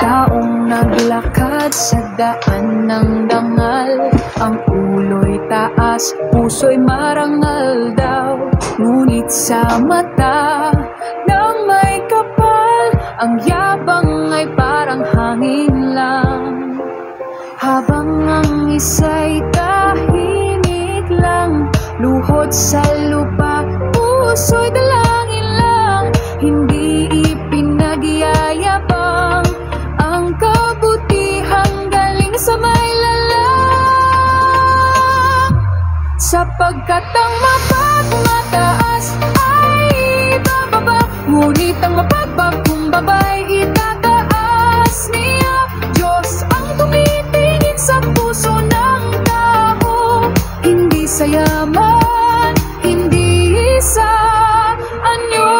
taong naglakad sa daan ng dangal. Ang ulo'y taas, puso'y marangal daw. Ngunit sa mata ng may kapal, ang yabang ay parang hangin lang. Habang ang isa'y tahimik lang, luhod sa lupa, puso'y dalangin lang. Hindi ipinagyayabang ang kabutihang galing sa may lalang. Sapagkat ang mapagmataas ay bababa, ngunit ang mapagpakumbaba'y itataas niya. Diyos ang tumitingin sa puso ng tao, hindi sa yaman, hindi sa anyo.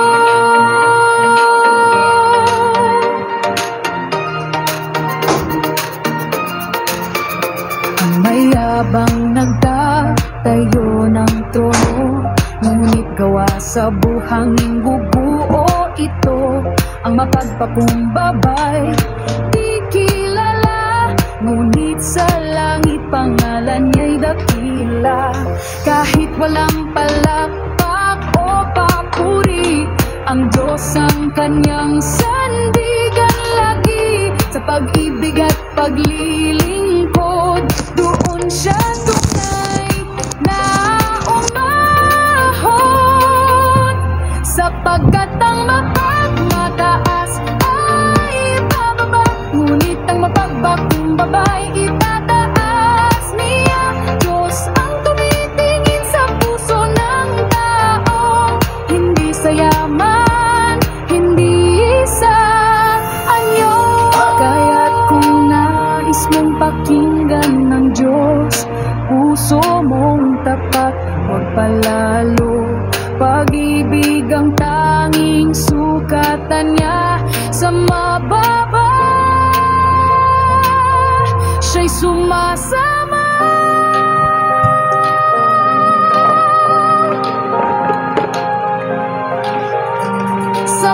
Ang mayabang nagtatayo ng trono, ngunit gawa sa buhangin bubuo ito. Ang mapagpakumbaba'y di kilala, ngunit sa langit pangalan niya'y dakila. Kahit walang palakpak o papuri, ang Diyos ang kanyang sandigan lagi. Sa pag-ibig at paglilingkod, doon siya tunay na umahon. Sapagkat ang mapagmataas ay bababa, ngunit ang mapagpakumbaba'y itataas niya. Diyos ang tumitingin sa puso ng tao, hindi sa yaman, hindi sa anyo. Kaya't kung nais mong pakinggan ng Diyos, puso mong tapat, huwag palalo. Pag-ibig ang tanging sukatan niya. Sa mababa siya'y sumasama. Sa